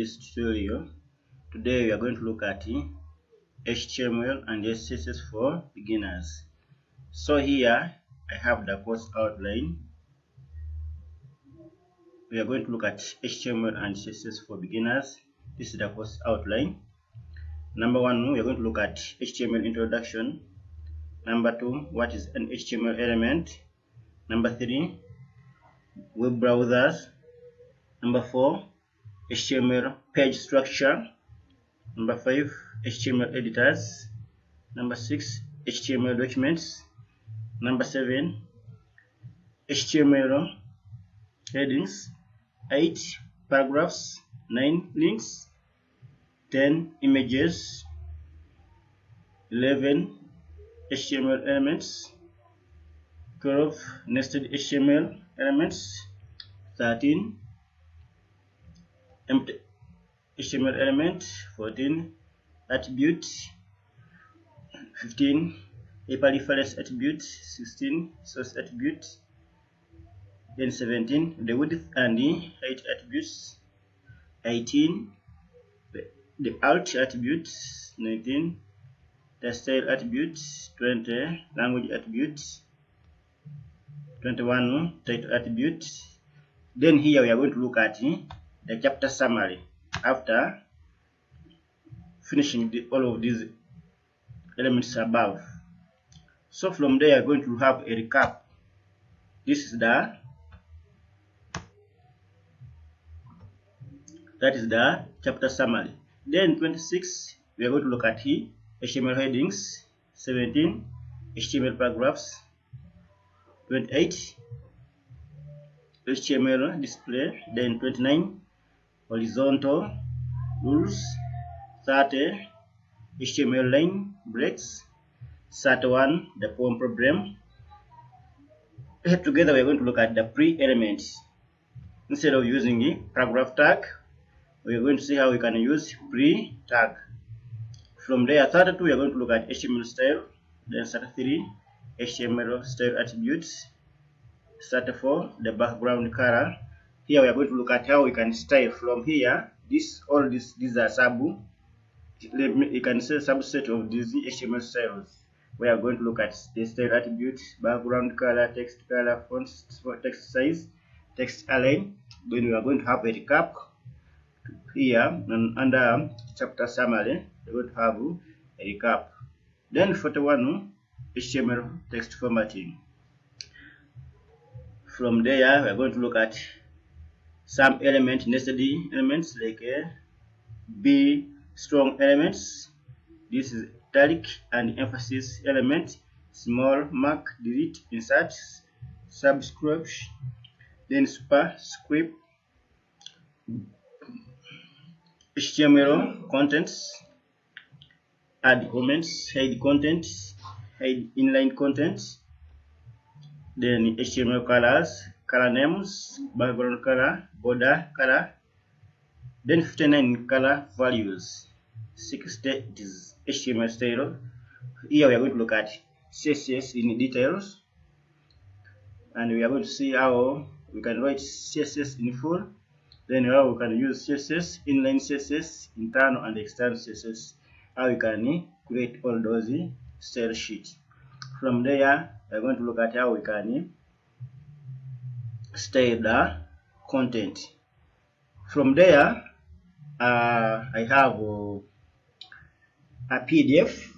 this tutorial. Today we are going to look at HTML and CSS for beginners. So here I have the course outline. We are going to look at HTML and CSS for beginners. This is the course outline. Number 1, we are going to look at HTML introduction. Number 2, what is an HTML element? Number 3, web browsers. Number 4, HTML page structure. Number 5, HTML editors. Number 6, HTML documents. Number 7, HTML headings. 8, paragraphs. 9, links. 10, images. 11, HTML elements. 12, nested HTML elements. 13, empty HTML element. 14, attribute. 15, hyperreference attribute. 16, source attribute. Then 17, the width and the height attributes. 18, the alt attribute. 19, the style attribute. 20, language attribute. 21, title attribute. Then here we are going to look at the chapter summary after finishing all of these elements above. So from there, you are going to have a recap. That is the chapter summary. Then 26, we are going to look at HTML headings. 17, HTML paragraphs. 28, HTML display. Then 29, horizontal rules. 30, HTML line breaks. 31, the form problem. Here together we are going to look at the pre-elements. Instead of using the paragraph tag, we are going to see how we can use pre-tag. From there, 32, we are going to look at HTML style. Then 33, HTML style attributes. 34, the background color. Here we are going to look at how we can style from here. These are you can say subset of these HTML styles. We are going to look at the style attributes, background color, text color, font, text size, text align. Then we are going to have a recap here, and under chapter summary we are going to have a recap. Then 41, HTML text formatting. From there we are going to look at some nested elements like B strong elements. This is italic and emphasis element, small, mark, delete, insert, subscript, then superscript, HTML contents, add comments, hide content, hide inline content, then HTML colors, color names, background color, border color. Then 59, color values. 60 is HTML style. Here we are going to look at CSS in details, and we are going to see how we can write CSS in full. Then how we can use CSS, inline CSS, internal and external CSS. How we can create all those style sheets. From there, we are going to look at how we can style the content. From there, I have a PDF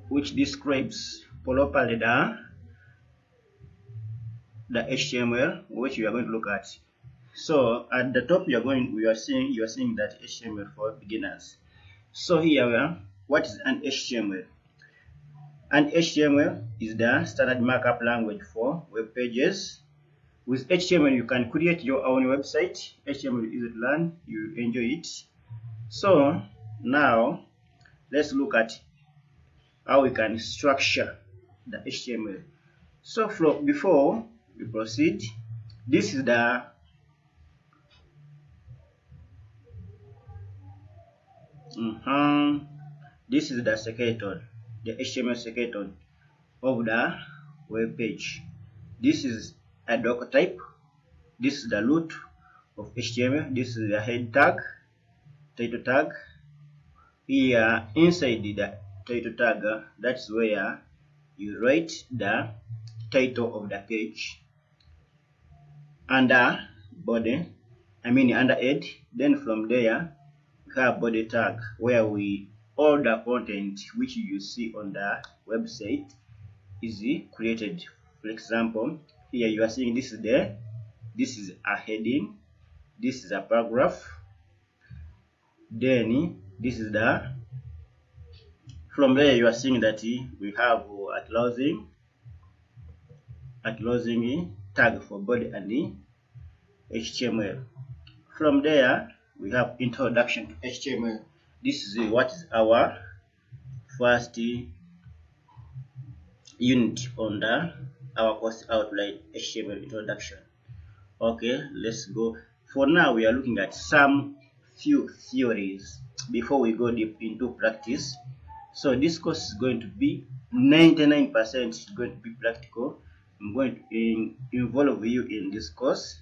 which describes properly the HTML which we are going to look at. So at the top you are seeing that HTML for beginners. So here what is an HTML? An HTML is the standard markup language for web pages. With HTML, you can create your own website. HTML is easy to learn, you enjoy it. So now let's look at how we can structure the HTML. So before we proceed, this is the skeleton, the HTML skeleton of the web page. This is a doc type. This is the root of HTML. This is the head tag, title tag. Here inside the title tag, that's where you write the title of the page. Under body, under head, then from there we have body tag, where all the content which you see on the website is created. For example, here you are seeing this is a heading, this is a paragraph, then this is from there you are seeing that we have a closing tag for body and the HTML. From there we have introduction to HTML. This is what is our first unit on our course outline, HTML introduction. Okay, let's go. For now we are looking at some few theories before we go deep into practice. So this course is going to be 99% going to be practical. I'm going to involve you in this course,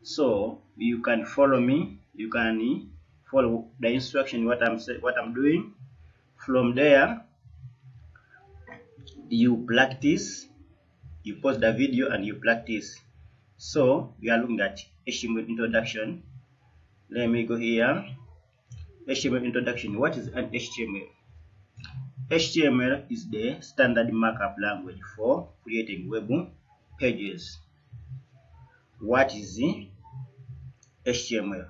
so you can follow me. You can follow the instruction, what I'm doing. From there you practice, you pause the video and you practice. So we are looking at HTML introduction. Let me go here. HTML introduction. What is an HTML? HTML is the standard markup language for creating web pages. What is HTML?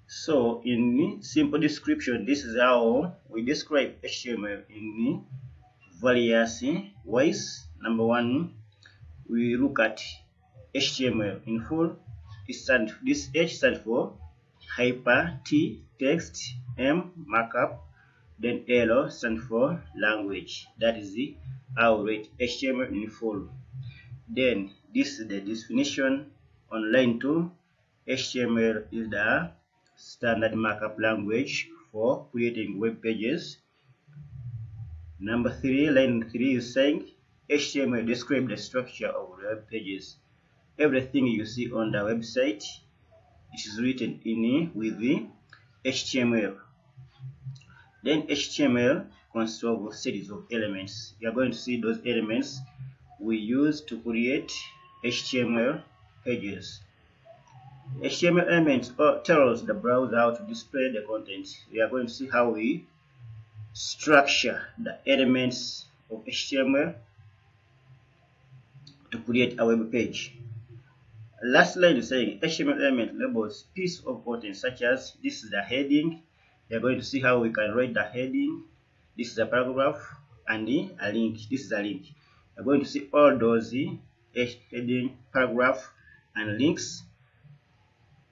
So in simple description, this is how we describe HTML in various ways. Number one, we look at HTML in full. This H stands for hypertext, M markup, then L stands for language. That is how we write HTML in full. Then this is the definition on line 2. HTML is the standard markup language for creating web pages. Number 3, line 3 is saying HTML describes the structure of web pages. Everything you see on the website, it is written with the HTML. Then HTML consists of a series of elements. You are going to see those elements we use to create HTML pages. HTML elements tells the browser how to display the content. We are going to see how we structure the elements of HTML to create a web page. Last line is saying HTML element labels piece of content, such as this is the heading. We are going to see how we can write the heading. This is a paragraph and a link. This is a link. We are going to see all those heading, paragraph, and links.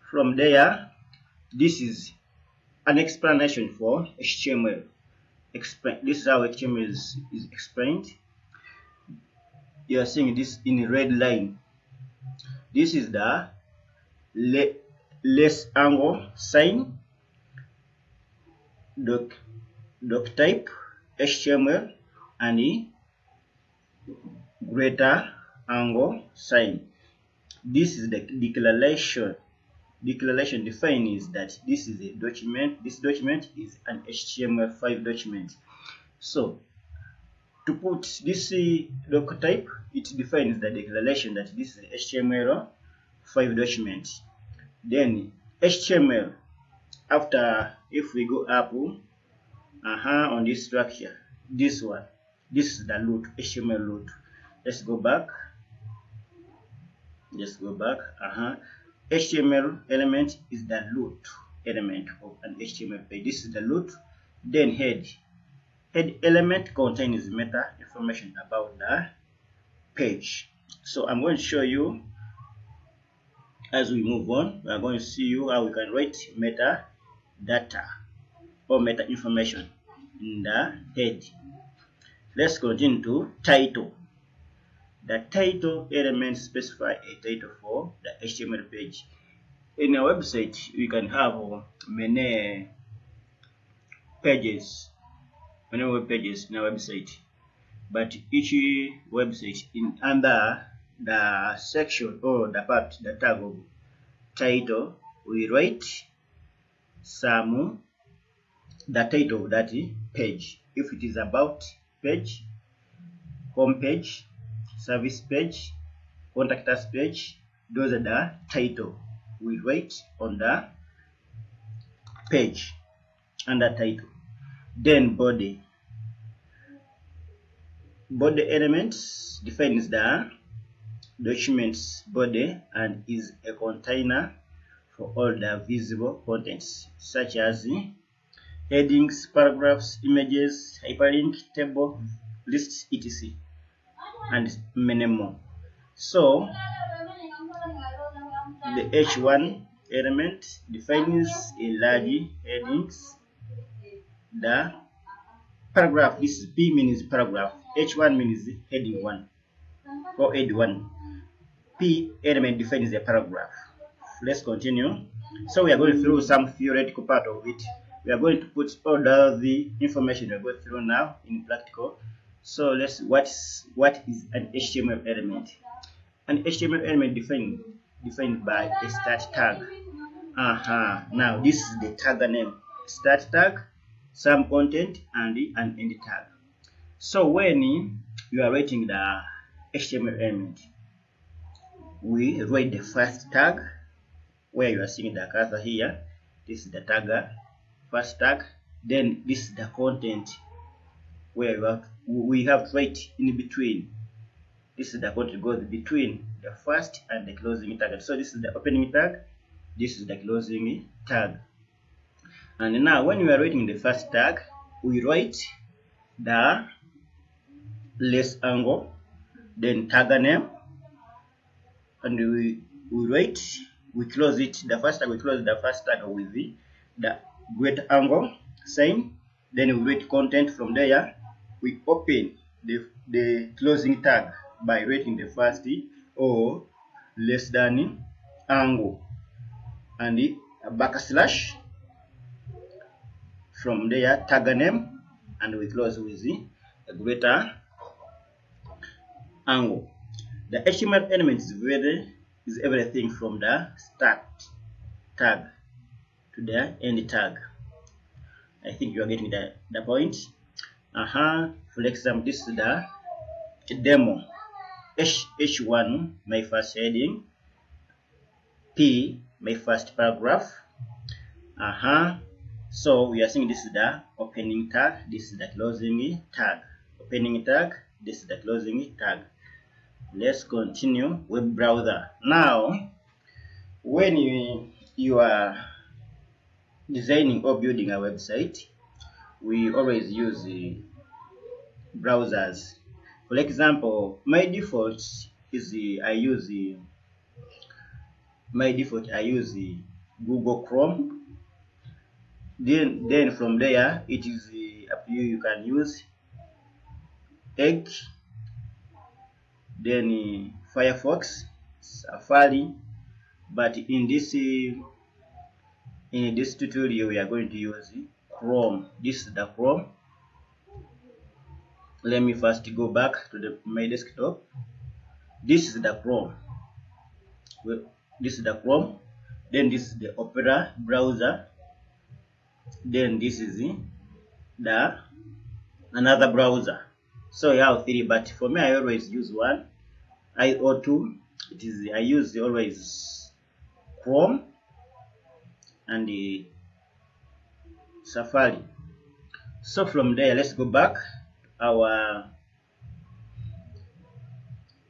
From there, this is an explanation for HTML. This is how HTML is explained. You are seeing this in a red line. This is the less angle sign, doc type HTML, and the greater angle sign. This is the declaration. Declaration defines that this is a document. This document is an HTML5 document. So to put this doc type, it defines the declaration that this is HTML5 document. Then HTML, after, if we go up on this structure, this is the root, HTML root. Let's go back. HTML element is the root element of an HTML page. This is the root. Then head element contains meta information about the page. So I'm going to show you as we move on. We are going to see you how we can write meta data or meta information in the head. Let's continue to title. The title element specifies a title for the HTML page. In a website, we can have many pages, many web pages in a website, but each website under the section or the part, the tag of title, we write the title of that page. If it is about page, home page, service page, contact us page, those are the title we write on the page under title. Then body elements defines the document's body and is a container for all the visible contents such as headings, paragraphs, images, hyperlink, table, lists, etc. and many more. So the H1 element defines a large headings. The paragraph, this is P means paragraph, H1 means heading 1 or head 1. P element defines a paragraph. Let's continue. So we are going through some theoretical part of it. We are going to put all the information we are going through now in practical. So let's what is an HTML element? An HTML element defined by a start tag. Now this is the tag name. Start tag, some content, and an end tag. So when you are writing the HTML element, we write the first tag where you are seeing the cursor here. This is the tagger, first tag. Then this is the content where we have to write in between. This is the content goes between the first and the closing tag. So this is the opening tag, this is the closing tag. And now when we are writing the first tag, we write the less angle, then tagger name, and we close it, the first tag, we close the first tag with the great angle sign. Then we write content. From there we open the closing tag by writing the first or less than angle and a backslash. From there tagger name, and we close with a greater angle. The HTML element is everything from the start tag to the end tag. I think you are getting the point. For example, this is the demo. H1 my first heading, P my first paragraph. So we are saying this is the opening tag, this is the closing tag. Opening tag, this is the closing tag. Let's continue. Web browser. Now when you are designing or building a website, we always use browsers. For example, my default is I use Google Chrome. Then from there it is up to you. You can use Edge, then Firefox, Safari, but in this tutorial we are going to use Chrome. This is the Chrome. Let me first go back to my desktop. This is the Chrome. This is the Chrome. Then this is the Opera browser. Then this is another browser. So you have three, but for me I always use one. IO2. It is I use always Chrome and the Safari. So from there, let's go back. Let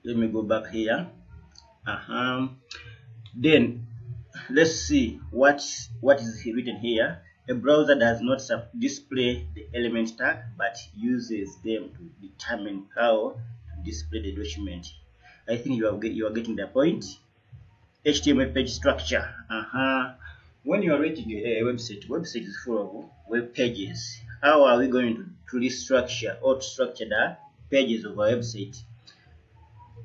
me go back here. Then let's see what is written here. A browser does not display the element tag, but uses them to determine how to display the document. I think you are getting the point. HTML page structure. When you are writing a website is full of web pages. How are we going to restructure or to structure the pages of our website?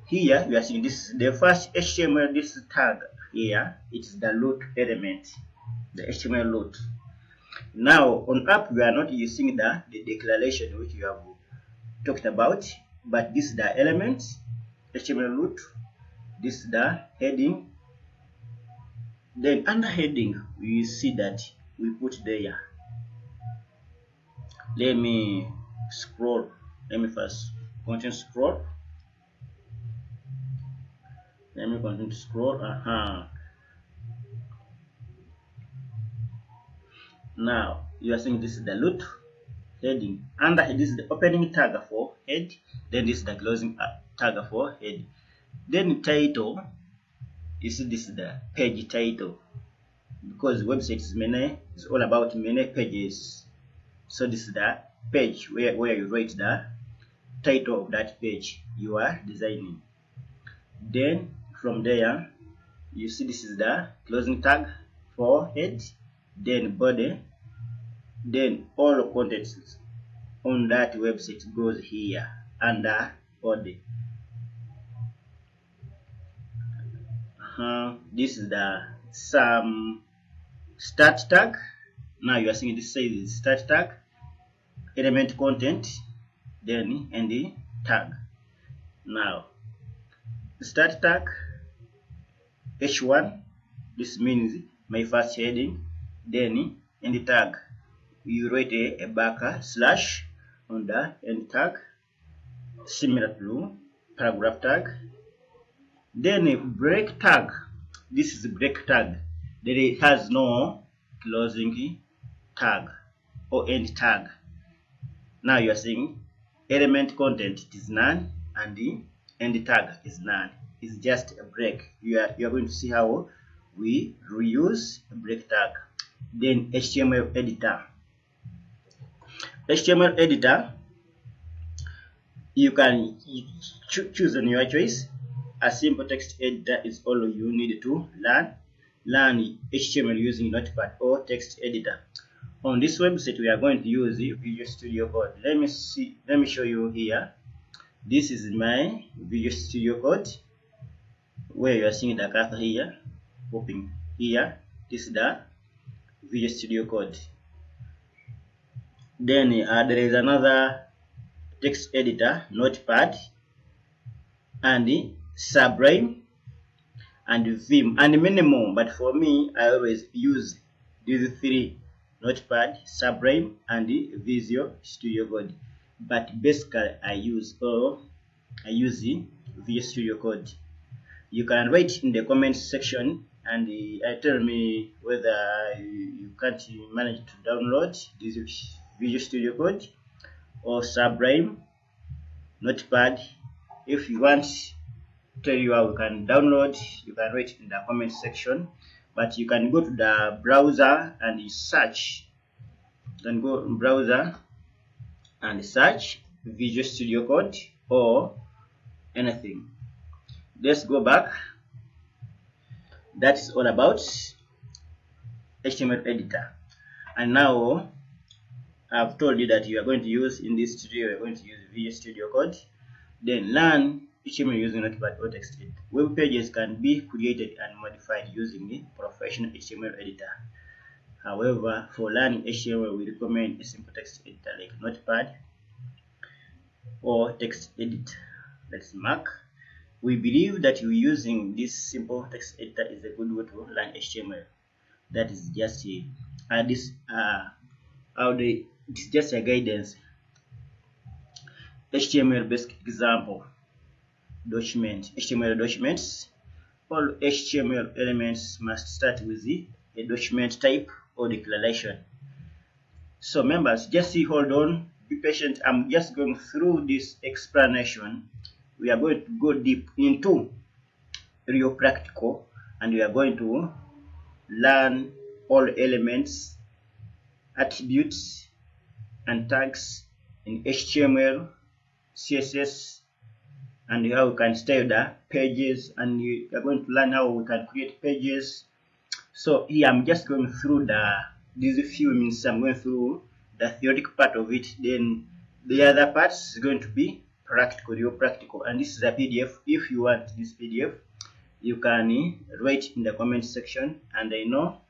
Here we are seeing this is the first HTML. This tag here, it's the root element, the HTML root. Now on app we are not using the declaration which you have talked about, but this is the element, HTML root. This is the heading, Then under heading, we see that we put there. Let me scroll. Let me first continue to scroll. Let me continue to scroll. Now you are seeing this is the root heading. Under this is the opening tag for head. Then this is the closing tag for head. Then title. You see this is the page title, because website is all about many pages. So this is the page where you write the title of that page you are designing. Then from there you see this is the closing tag for head, then body, then all the contents on that website goes here under body. This is the some start tag. Now you are seeing this says start tag, element content, then and the tag. Now start tag h1, this means my first heading, then in the tag you write a // on the end tag, similar to paragraph tag. Then a break tag, this is a break tag, that it has no closing tag or end tag. Now you are seeing element content is none and the end tag is none. It's just a break. You are going to see how we reuse a break tag. Then HTML editor. HTML editor, you can choose on your choice. A simple text editor is all you need to learn HTML using Notepad or text editor. On this website we are going to use Visual Studio Code. Let me show you here. This is my Visual Studio Code, where you are seeing the cursor here popping here. This is the Visual Studio Code. Then there is another text editor, Notepad, and Sublime, and Vim, and many more. But for me, I always use these three: Notepad, Sublime, and Visual Studio Code. But basically, I use the Visual Studio Code. You can write in the comments section and tell me whether you can't manage to download this Visual Studio Code or Sublime, Notepad. If you want to tell you how you can download, you can write in the comment section. But you can go to the browser and you search. You can go in browser and search Visual Studio Code or anything. Let's go back. That's all about HTML editor. And now I've told you that you are going to use in this tutorial, you are going to use Visual Studio Code. Then learn HTML using Notepad or text editor. Web pages can be created and modified using the professional HTML editor. However, for learning HTML, we recommend a simple text editor like Notepad or text editor. Let's mark. We believe that using this simple text editor is a good way to learn HTML. That is just it's just a guidance. HTML basic example. HTML documents. All HTML elements must start with a document type or declaration. So members, just hold on, be patient. I'm just going through this explanation. We are going to go deep into real practical, and we are going to learn all elements, attributes, and tags in HTML, CSS, and how we can style the pages, and we are going to learn how we can create pages. So here I'm just going through these few minutes. I'm going through the theoretical part of it, then the other parts is going to be practical, real practical. And this is a PDF. If you want this PDF, you can write in the comment section, and I know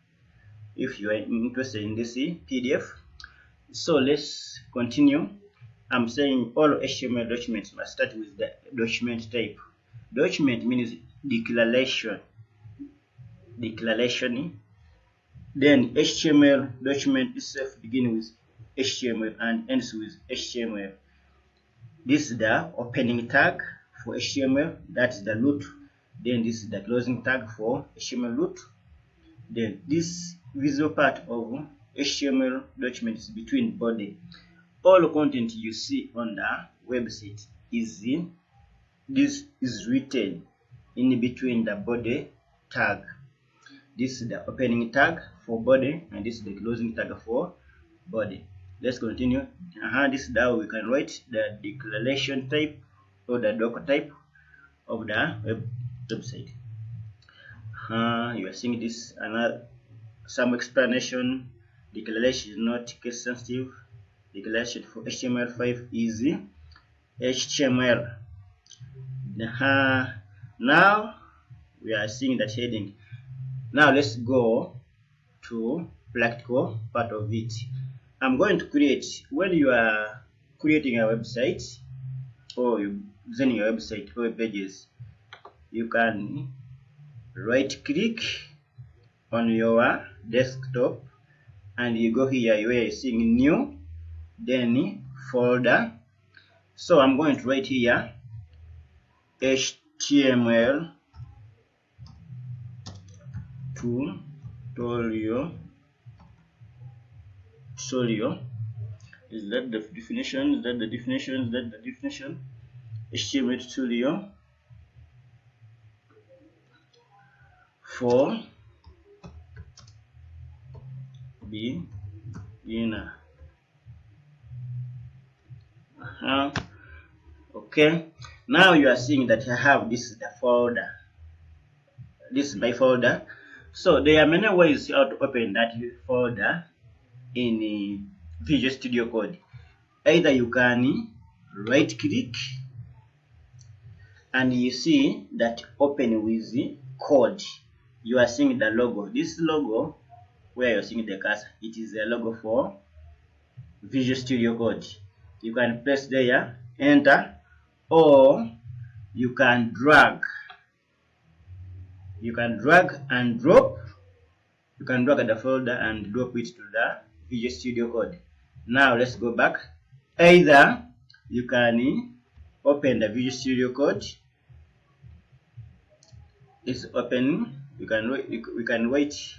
if you are interested in this PDF. So let's continue. I'm saying all HTML documents must start with the document type. Document means declaration. declaration. Then HTML document itself begins with HTML and ends with HTML. This is the opening tag for HTML, that is the root. Then this is the closing tag for HTML root. Then this visual part of HTML document is between body. All content you see on the website is written in between the body tag. This is the opening tag for body and this is the closing tag for body. Let's continue. This is how we can write the declaration type or the doc type of the website. You are seeing this some explanation. Declaration is not case sensitive. Declaration for HTML5 is HTML. Now we are seeing that heading. Now let's go to practical part of it. I'm going to create, when you are creating a website or you designing a website or pages, you can right click on your desktop and you go here where you're seeing new, then folder. So I'm going to write here HTML tutorial. Is that the definition? Is that the definition? Is that the definition? HTML tutorial for beginner. Okay, now you are seeing that I have this is the folder. This is my folder. So there are many ways how to open that folder in Visual Studio Code. Either you can right click and you see that open with the code. You are seeing the logo. This logo where you're seeing the cursor, it is a logo for Visual Studio Code. You can press there, enter, or you can drag. You can drag and drop. You can drag the folder and drop it to the Visual Studio Code. Now let's go back. Either you can open the Visual Studio Code. It's open. We can wait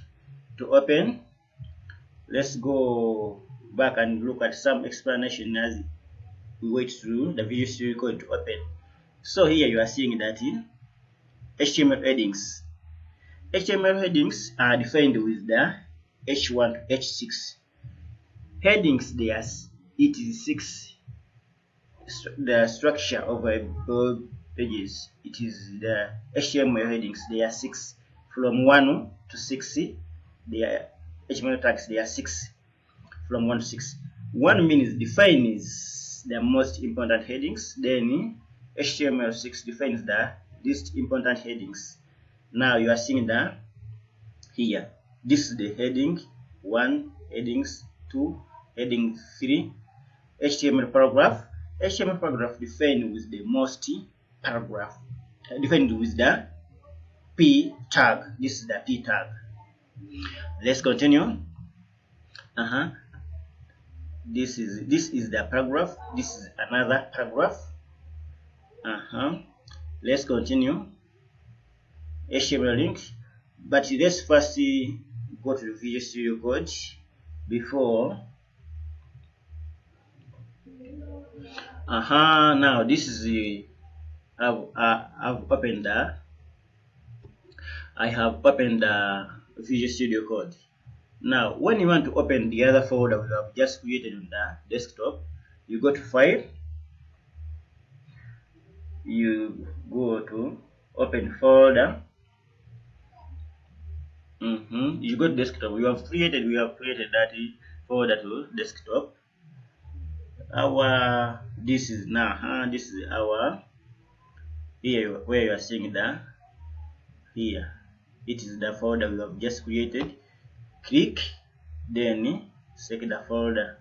to open. Let's go back and look at some explanation as we wait through the Visual Studio Code to open. So here you are seeing that HTML headings. HTML headings are defined with the H1 to H6. Headings, it is 6. The structure of a blog pages, it is the HTML headings. They are 6 from 1 to 6. They are HTML tags. They are 6 from 1 to 6. 1 means defines the most important headings. Then HTML6 defines the least important headings. Now you are seeing that here. This is the heading 1, headings 2, heading 3, HTML paragraph. HTML paragraph defined with the most paragraph, defined with the P tag. This is the P tag. Let's continue. This is the paragraph. This is another paragraph. Let's continue. HTML link, but let's first go to the Visual Studio Code before. Now this is the I have opened the Visual Studio Code. Now when you want to open the other folder we have just created on the desktop, you go to File, you go to Open Folder. You go to desktop. We have created that folder to desktop. This is now this is our here where you are seeing the here. It is the folder we have just created. Click, then select the folder.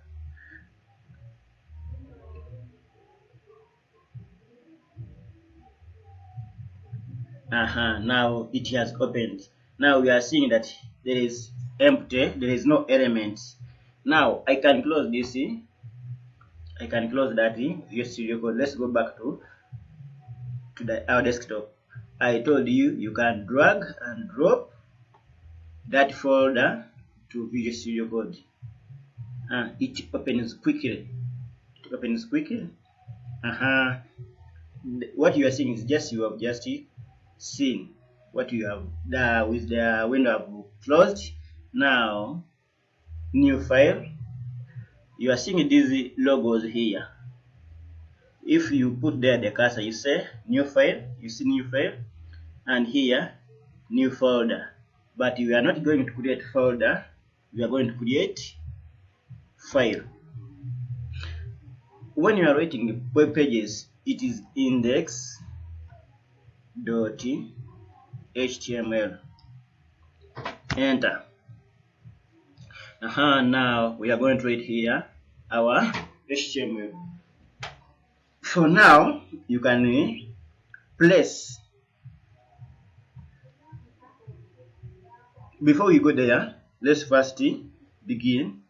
Now it has opened. Now we are seeing that there is empty, there is no elements. Now I can close this. I can close that Visual Studio Code. Let's go back to our desktop. I told you can drag and drop that folder to Visual Studio Code. It opens quickly. It opens quickly. What you are seeing is just you have just seen what you have with the window closed. Now, new file. You are seeing these logos here. If you put there the cursor, you say new file. You see new file, and here new folder. But we are not going to create folder. We are going to create file. When you are writing web pages, it is index.html. Enter. Now we are going to write here our HTML. For now, you can place. Before we go there, let's first begin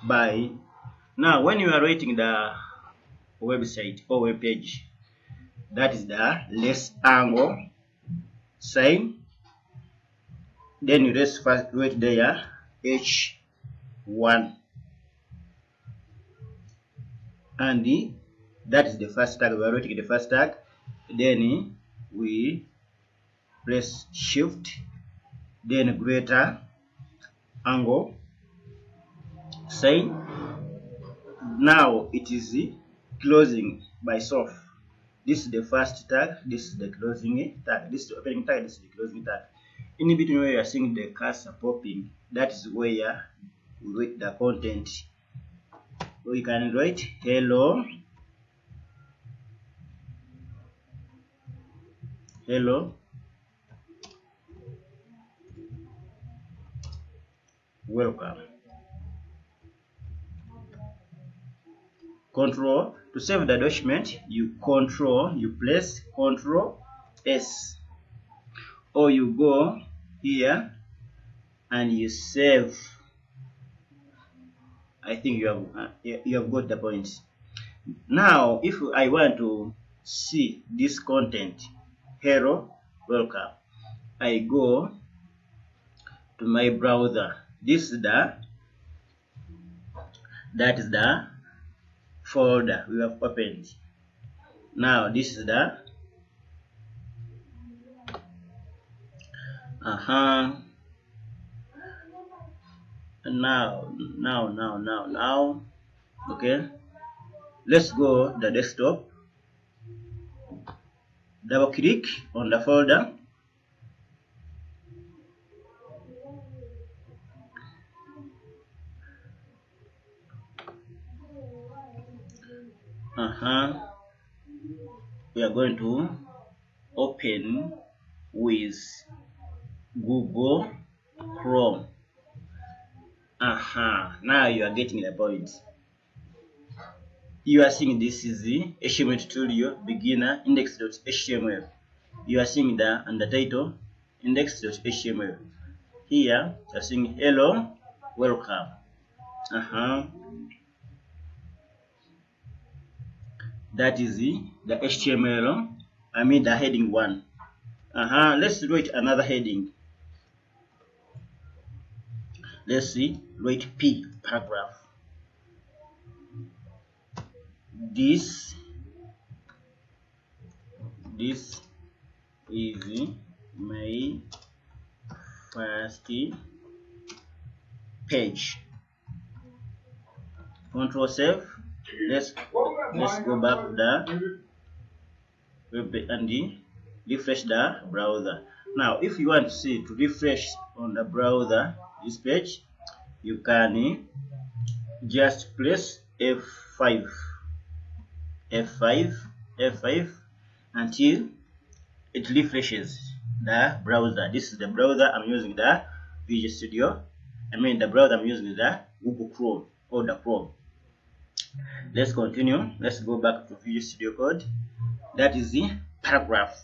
by. Now, when you are writing the website or web page, that is the less angle sign. Then you just first write there H1, and that is the first tag. We are writing the first tag. Then we press Shift, then greater angle sign. Now it is closing by soft. This is the first tag, this is the closing tag, this is the opening tag, this is the closing tag. In between where you are seeing the cursor popping, that is where you write the content. So you can write hello, welcome. Control to save the document, you press Control S, or you go here and you save. I think you have got the point. Now, if I want to see this content, hello, welcome, I go to my browser. That is the folder we have opened. Now this is the now okay, let's go the desktop, double click on the folder, we are going to open with Google Chrome. Now you are getting the point. You are seeing this is the HTML tutorial beginner index.html. You are seeing the under title index.html. Here you are seeing hello, welcome. That is the HTML. I mean the heading 1. Let's write another heading. Let's see, write P, paragraph. This is my first page. Control save. Let's go back to the web and refresh the browser. Now, if you want to refresh on the browser this page, you can just press F5 until it refreshes the browser. This is the browser I'm using, the Visual Studio. The browser I'm using is the Google Chrome or the Chrome. Let's continue. Let's go back to Visual Studio Code. That is the paragraph.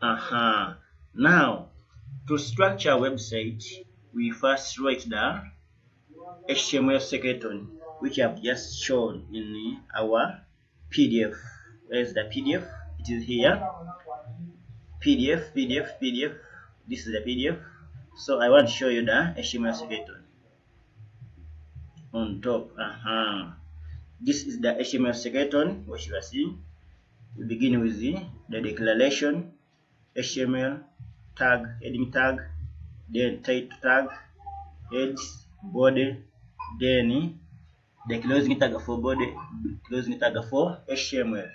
Now To structure a website, we first write the HTML skeleton, which I have just shown in our PDF. Where's the PDF? It is here. PDF. This is the PDF. So I want to show you the HTML skeleton on top. This is the HTML skeleton, which you are seeing. We begin with the declaration, HTML tag, heading tag, then title tag, heads, body, then the closing tag for body, closing tag for HTML.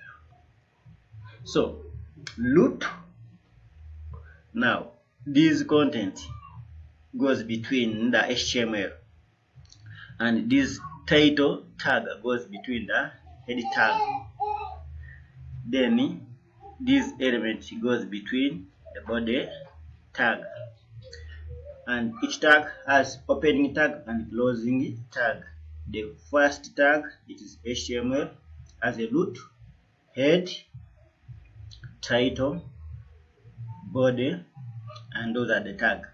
So loop. Now this content goes between the HTML, and this title tag goes between the head tag. Then this element goes between the body tag, and each tag has opening tag and closing tag. The first tag, it is HTML as a root, head, title, body, and those are the tag,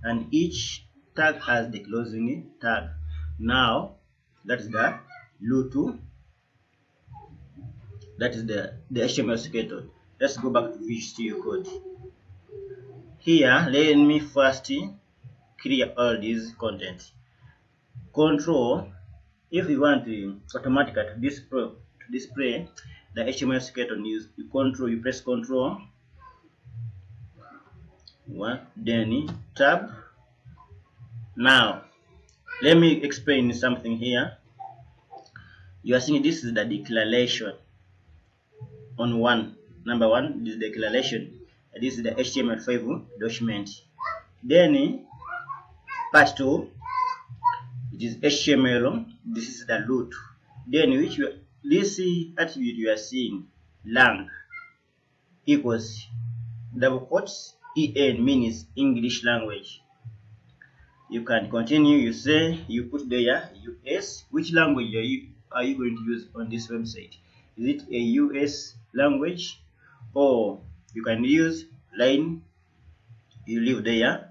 and each tag has the closing tag. Now that is the root, that is the HTML skeleton. Let's go back to Visual Studio Code. Here, let me first clear all this content. Control, if you want to automatically display the HTML skeleton, you press Control 1, then Tab. Now let me explain something here. You are seeing this is the declaration on number 1. This is the declaration. This is the HTML5 document. Then part 2, it is HTML. This is the root. Then this attribute you are seeing, lang, equals double quotes EN, means English language. You can continue. You say, you put there US. Which language are you going to use on this website? Is it a US language, or you can use line? You leave there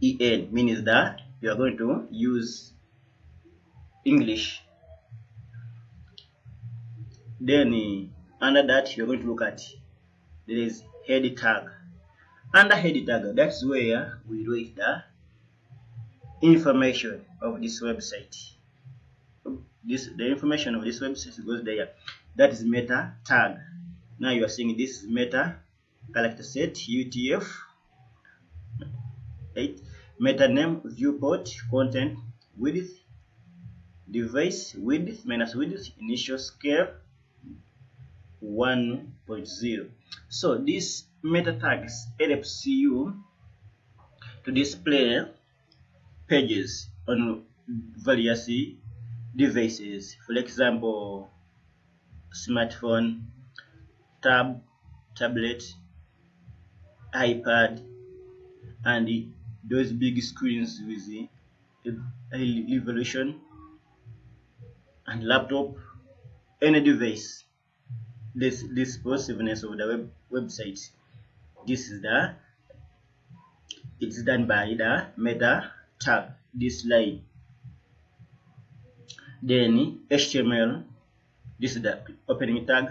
EN, means that you are going to use English. Then under that, you're going to look at, there is head tag. Under head tag, that's where we write the information of this website. The information of this website goes there. That is meta tag. Now you are seeing this is meta character set, UTF, right? Meta name, viewport, content, width, device width minus width, initial scale 1.0. So this meta tags helps you to display pages on various devices. For example, smartphone, tablet, iPad, and those big screens with the resolution, and laptop, any device. This responsiveness of the website. This is it's done by the meta tag, this line. Then HTML, this is the opening tag,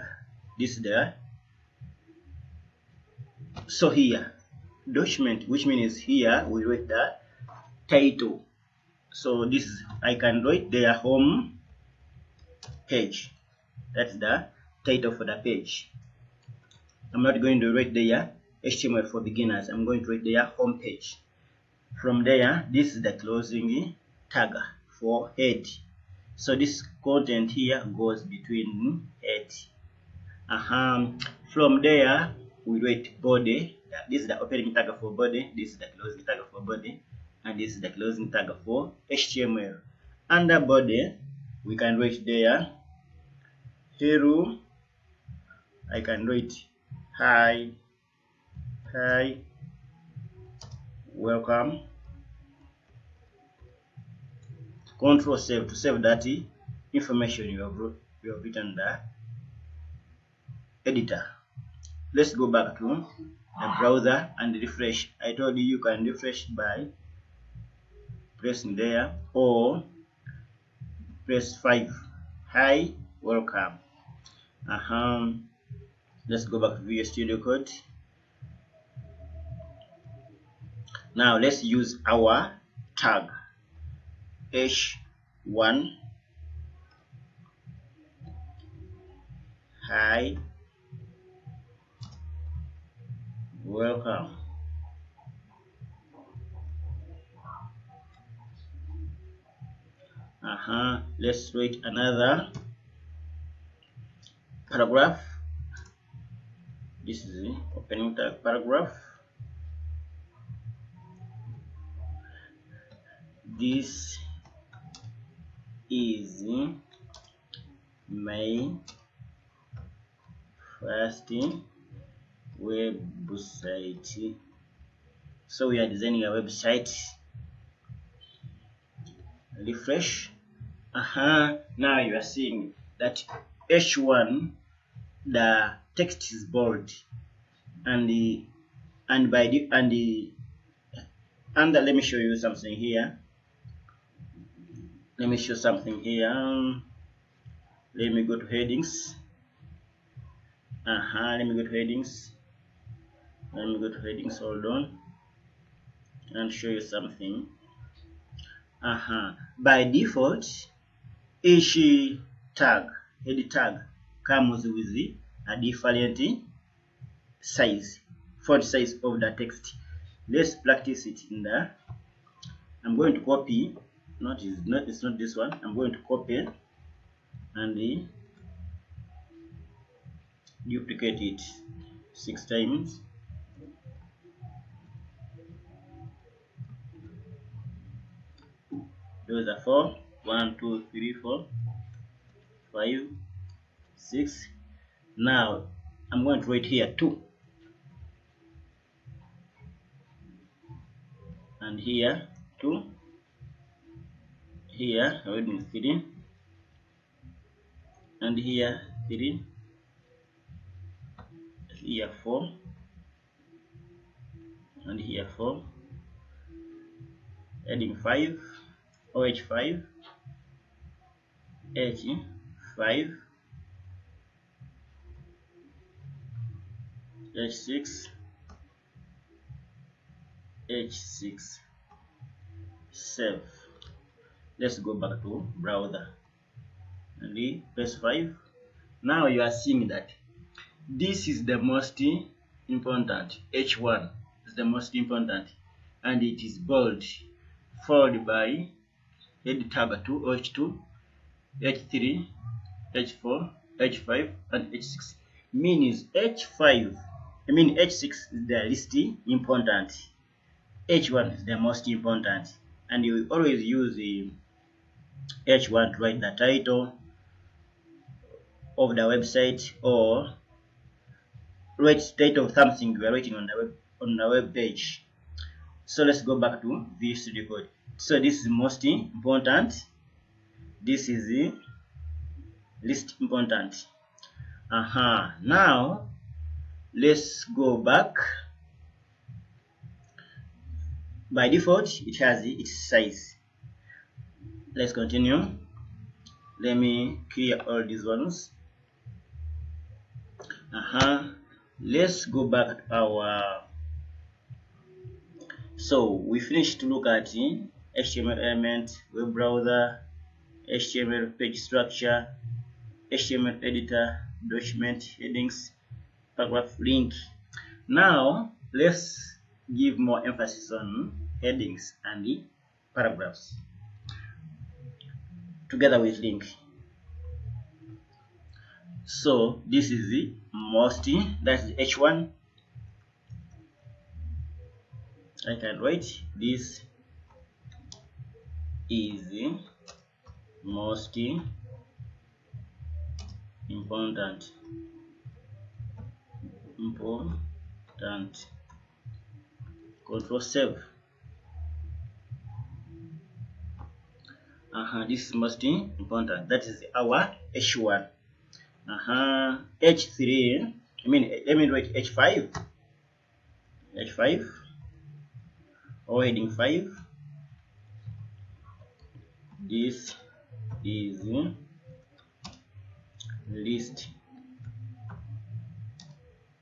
this is the, so here document, which means here we write the title. So this is, I can write their home page. That's the title for the page. I'm not going to write their HTML for beginners. I'm going to write their home page. From there, this is the closing tag for head. So this content here goes between head. From there, we write body. This is the opening tag for body. This is the closing tag for body, and this is the closing tag for HTML. Under body, we can write there hello. I can write hi, welcome. Control save to save that information you have written the editor. Let's go back to the browser and refresh. I told you can refresh by pressing there or press 5. Hi, welcome. Let's go back to Visual Studio Code. Now let's use our tag h1. Hi, welcome. Let's write another paragraph. This is the opening tag paragraph. This is my first website. So we are designing a website. Refresh. Now you are seeing that h1, the text is bold, and let me show you something here. Let me go to headings. Let me go to headings. Hold on, and show you something. By default, each head tag comes with a different font size of the text. Let's practice it in the. I'm going to copy. It's not this one. I'm going to copy and duplicate it 6 times. Those are 4. 1, 2, 3, 4, 5, 6. Now I'm going to write here 2, and here 2, here writing 3, and here 3, here 4, and here 4, adding 5, OH5, H5, H6, H6. Save. Let's go back to browser and press 5. Now you are seeing that this is the most important. H1 is the most important, and it is bold, followed by head tag 2, H2, H3, H4, H5, and H6. Means H6 is the least important. H1 is the most important, and you always use the H1 to write the title of the website or write title of something you are writing on the web page. So let's go back to Visual Studio Code. So this is most important. This is the least important. Now let's go back. By default, it has its size. Let's continue. Let me clear all these ones. Let's go back to our. So we finished to look at HTML element, web browser, HTML page structure, HTML editor, document, headings, paragraph, link. Now let's give more emphasis on headings and the paragraphs together with link. So this is the most, that's the H1. I can write this is the most important. Control save. This is most important. That is our H1. H3. Let me write H5. H5 or heading 5. This is least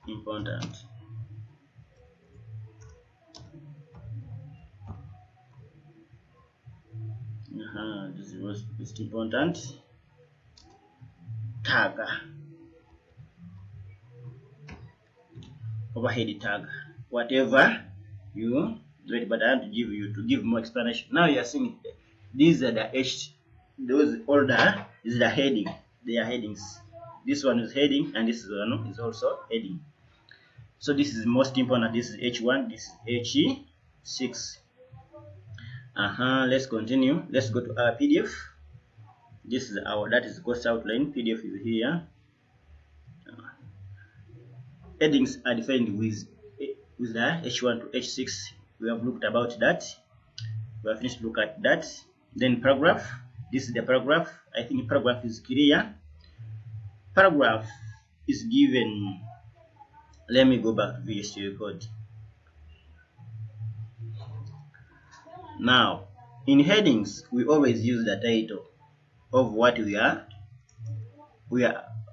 important. This is least important tag, overhead tag, whatever you do it, but I have to give more explanation. Now you are seeing these are the those order is the heading. They are headings. This one is heading, and this one is also heading. So this is most important. This is H1. This is H6. Let's continue. Let's go to our PDF. This is that is course outline. PDF is here. Headings are defined with the H1 to H6. We have looked about that. We have finished look at that. Then paragraph. This is the paragraph. I think paragraph is clear. Paragraph is given. Let me go back to Visual Studio Code. Now, in headings, we always use the title of what we are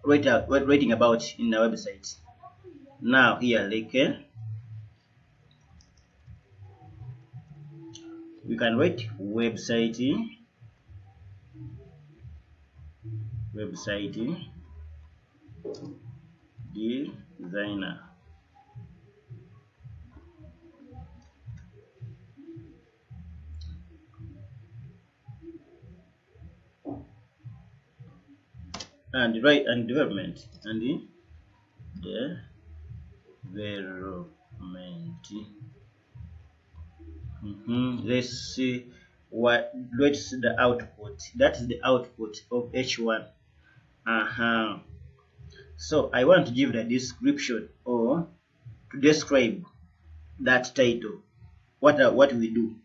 writing about in the website. Now here, like we can write website designer. And development and the development. Let's see what's the output. That is the output of H1. So I want to give the description or to describe that title. What we do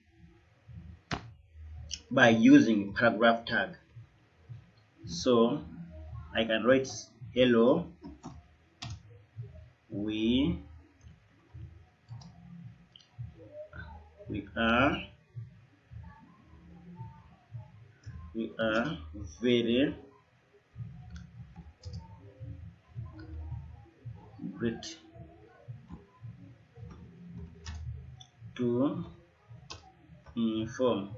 by using paragraph tag. So I can write hello, we are very great to inform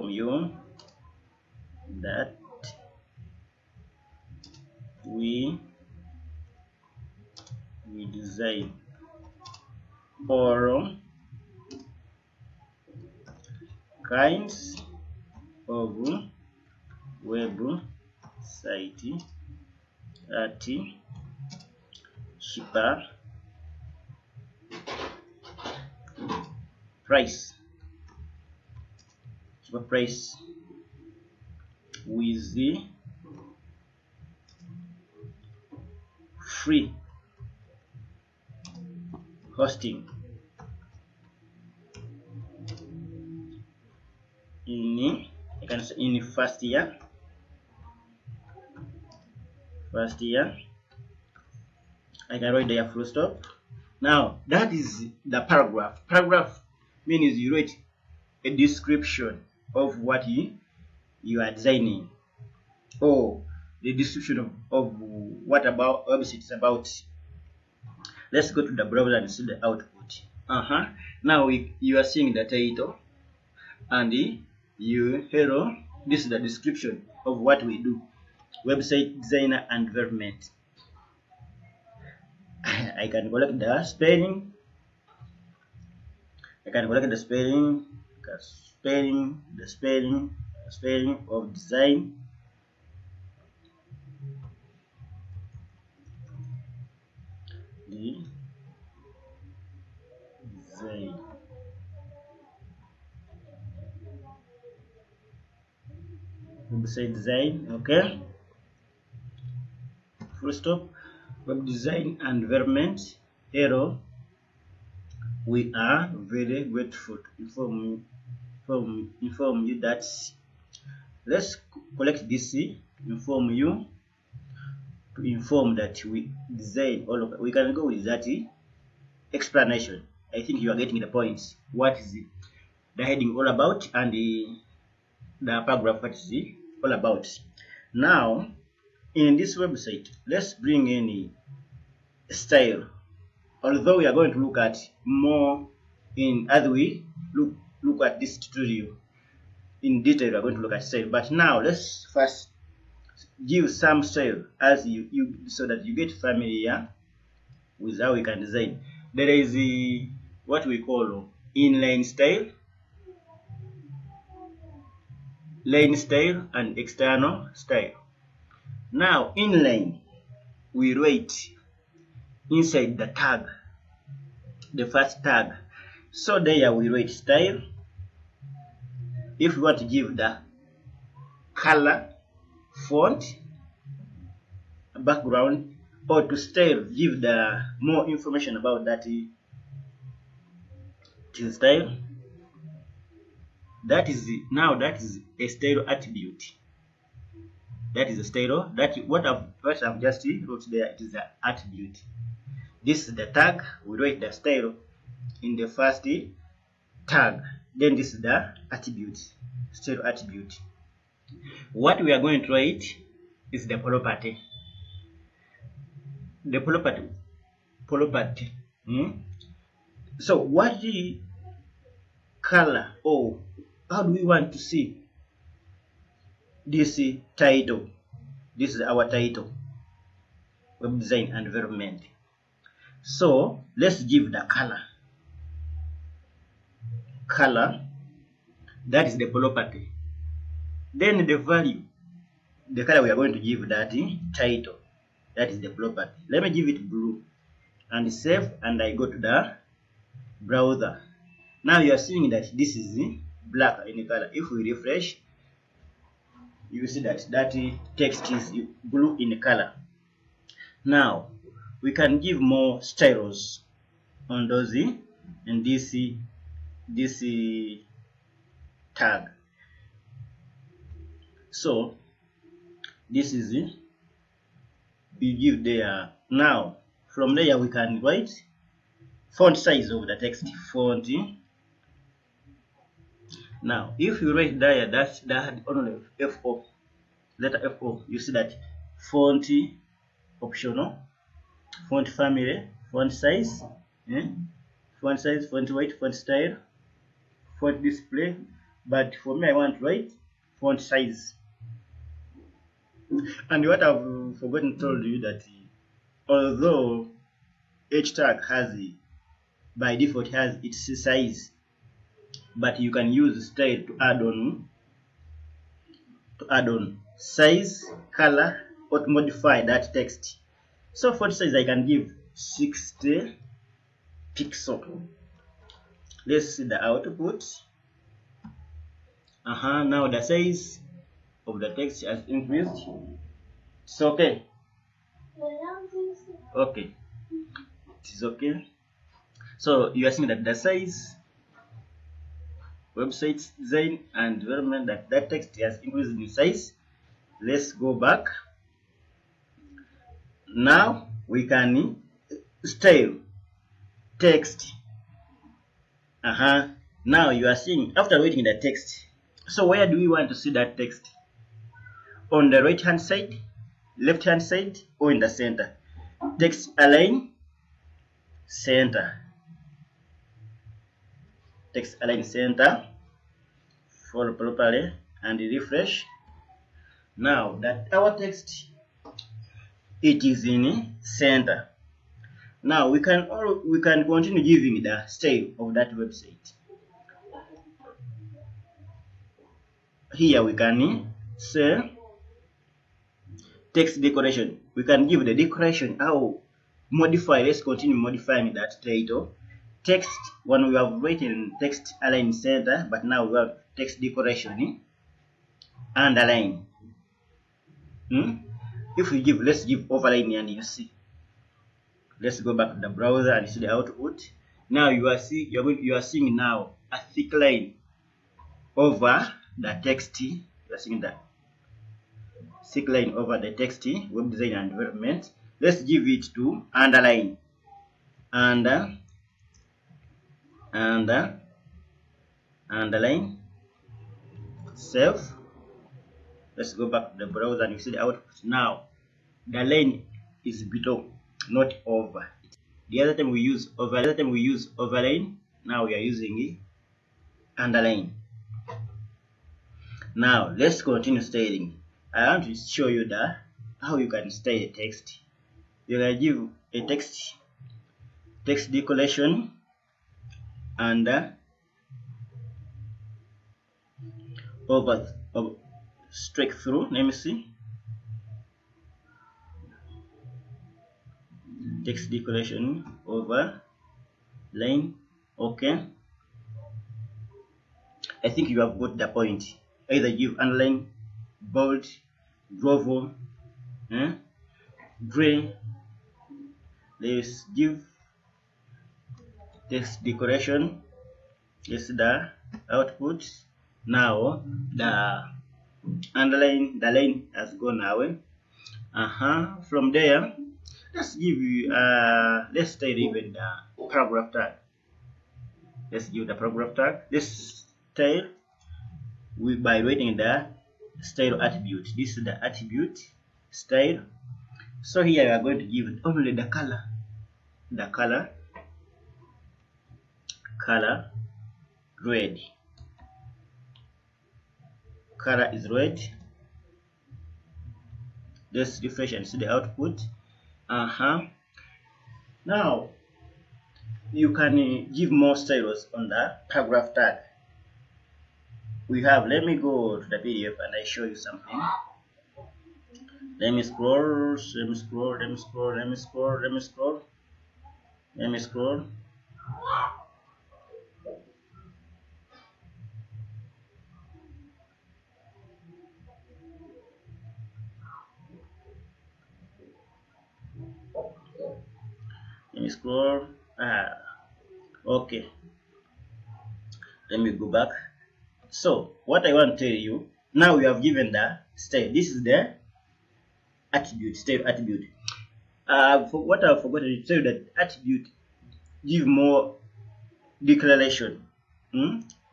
you that we design all kinds of website at cheaper price with the free hosting in first year. I can write there full stop. Now that is the paragraph. Paragraph means you write a description of what you are designing, or the description of what about website is about. Let's go to the browser and see the output. Now you are seeing the title and hello. This is the description of what we do: website designer and development. I can collect the spelling. The spelling of design. Website design, okay. Full stop. Web design and development. Hello, we are very grateful to inform you that. Let's collect this. Inform you to inform that we design all of. We can go with that explanation. I think you are getting the point. What is the heading all about, and the paragraph what is it all about. Now in this website, let's bring in style, although we are going to look at more in as we look at this tutorial in detail. We are going to look at style, but now let's first give some style as you so that you get familiar with how we can design. There is what we call inline style, line style, and external style. Now inline, we write inside the tag, the first tag. So there we write style. If we want to give the color, font, background, or to style, give the more information about that style. That is a style attribute. That is a style. That what I've just wrote there. It is the attribute. This is the tag. We write the style in the first tag. Then this is the attribute, style attribute. What we are going to write is the property. The property. So what the color, or how do we want to see this title? This is our title, web design and development. So let's give the color. That is the property. Then the value, the color we are going to give that title, that is the property. Let me give it blue and save, and I go to the browser. Now you are seeing that this is black in color. If we refresh, you see that text is blue in color. Now we can give more styles on those in this tag. So this is it. We give there. Now from there we can write font size of the text, font. Now if you write there that only F-O, letter F-O, you see that font optional, font family, font size, font size, font weight, font style, font display. But for me, I want to write font size. And what I've forgotten to tell you that although each tag has by default has its size, but you can use style to add on size, color, or to modify that text. So font size I can give 60 pixel. Let's see the output. Now the size of the text has increased. It's okay. Okay, it is okay. So you are seeing that the size, website design and development, that text has increased in size. Let's go back. Now we can style text. Now you are seeing after writing the text. So where do we want to see that text? On the right hand side, left hand side, or in the center? Text align center. Text align center. Follow properly and refresh. Now that our text, it is in center. Now we can continue giving the style of that website. Here we can say text decoration. We can give the decoration. How modify? Let's continue modifying that title. Text, when we have written text align center, but now we have text decoration underline. If we give, let's give overline, and you see. Let's go back to the browser and see the output. Now you are seeing now a thick line over the text. You are seeing that. 6 line over the text web design and development. Let's give it to underline. Underline, save. Let's go back to the browser and you see the output. Now the line is below, not over. The other time we use overline. Now we are using underline. Now let's continue styling. I want to show you how you can style a text. You can give a text decoration and over straight through. Let me see. Text decoration over line. Okay, I think you have got the point. Either give underline, bold, grovel, gray. Let's give text decoration. Yes, the output. Now the underline, the line has gone away. From there, let's give you let's style even the paragraph tag. Let's give the paragraph tag. This style by writing the style attribute. This is the attribute style. So here we are going to give only the color. The color red. Color is red. Let's refresh and see the output. Now you can give more styles on the paragraph tag. We have, let me go to the PDF and I show you something. Let me scroll. Okay, let me go back. So what I want to tell you, now we have given the style. This is the attribute, style attribute. What I forgot to tell you, that attribute give more declaration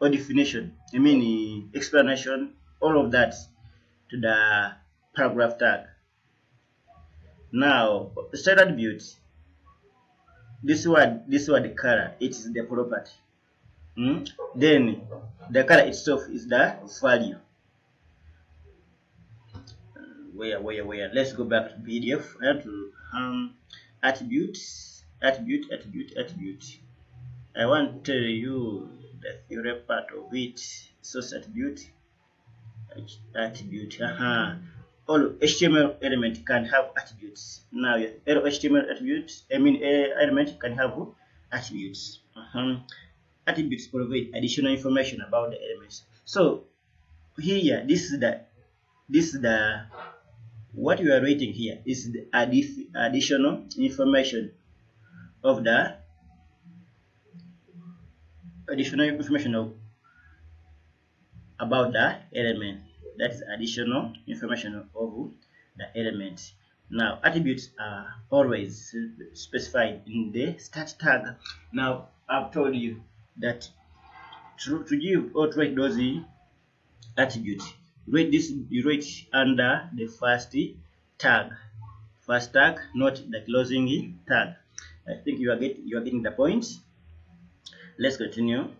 or definition, I mean explanation, all of that to the paragraph tag. Now style attribute, this one the color, it is the property. Then the color itself is the value. Where let's go back to PDF and to attribute. I want to tell you the theory part of it. Source attribute. All HTML element can have attributes. Now HTML attributes, element can have attributes. Attributes provide additional information about the elements. So here, this is the what you are writing here is the additional information of the about the element. That is additional information of the element. Now attributes are always specified in the start tag. Now I've told you that to give or to write those attributes, you write under the first tag, not the closing tag. I think you are getting the point. Let's continue.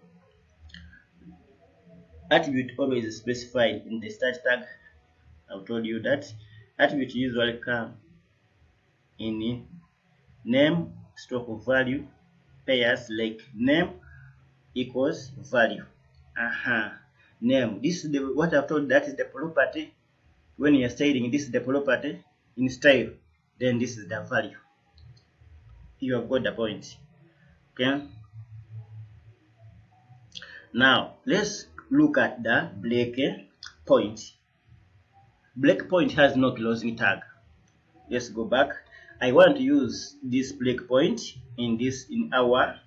Attribute always is specified in the start tag. I've told you that attributes usually come in name, stroke of value, pairs like name equals value. Name, this is what I've told, that is the property. When you are styling, this is the property in style, then this is the value. You have got the point. Okay, now let's look at the break point. Break point has no closing tag. Let's go back. I want to use this break point in our.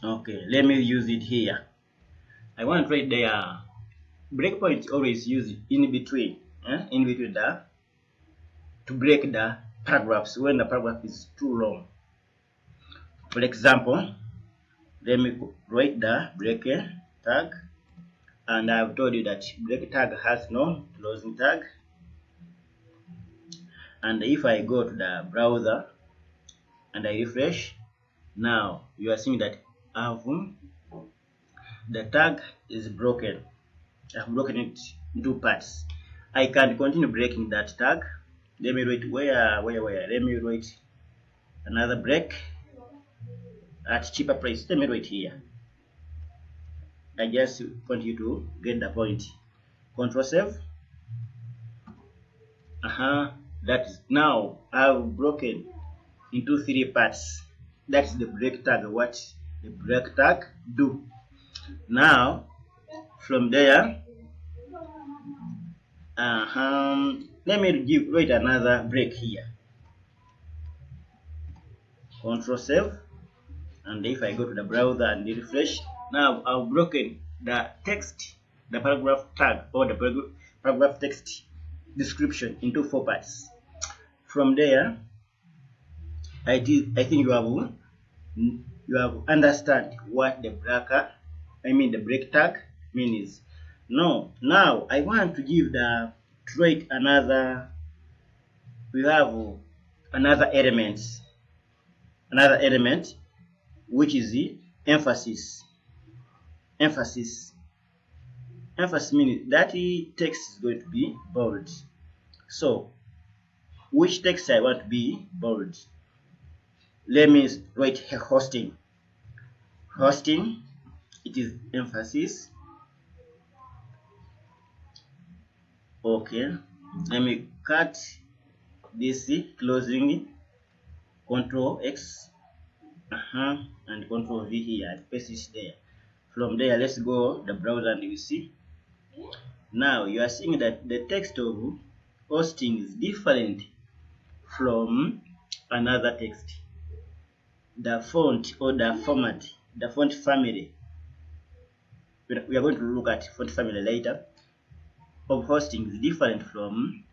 Okay, let me use it here. I want to write there breakpoint always used in between, in between the, to break the paragraphs when the paragraph is too long. For example, let me write the break tag, and I've told you that break tag has no closing tag. And if I go to the browser and I refresh, now you are seeing that the tag is broken. I've broken it into parts. I can continue breaking that tag. Let me write where. Let me write another break at cheaper price. Let me write here. I just want you to get the point. Control save. That is, now I've broken into 3 parts. That's the break tag. What the break tag do. Now from there, let me write another break here. Control save, and if I go to the browser and refresh, now I've broken the text, the paragraph tag or the paragraph text description into 4 parts. From there, I think you have understand what the break tag means. No, now I want to give the trait another. We have another element, which is the emphasis. Emphasis means that the text is going to be bold. So which text I want to be bold? Let me write hosting. It is emphasis. Okay, let me cut this closing, Control X, and Control V here, and paste it there. From there, let's go the browser and you see. Now you are seeing that the text of hosting is different from another text. The font or the format, the font family, we are going to look at font family later, of hosting is different from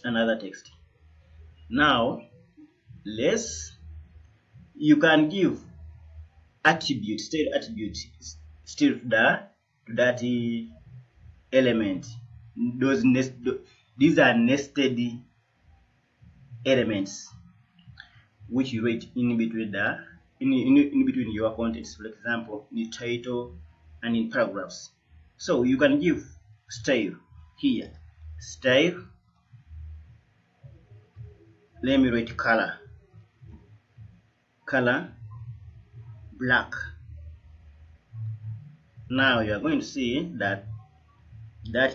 another text. Now you can give attribute, style attribute still to that element. These are nested elements which you write in between in between your contents. For example, in the title and in paragraphs. So you can give style here. Style. Let me write color black. Now you are going to see that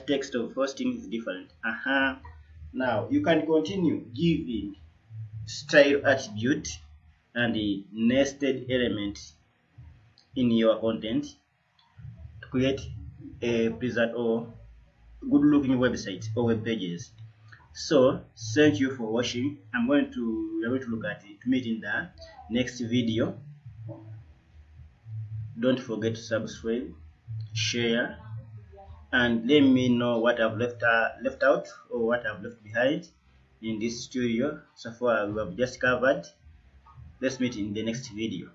text of hosting is different. Now you can continue giving style attribute and the nested element in your content to create a pleasant or good looking website or web pages. So thank you for watching. We are going to look at it, to meet in the next video. Don't forget to subscribe, share, and let me know what I've left out or what I've left behind in this tutorial. So far we have just covered. Let's meet in the next video.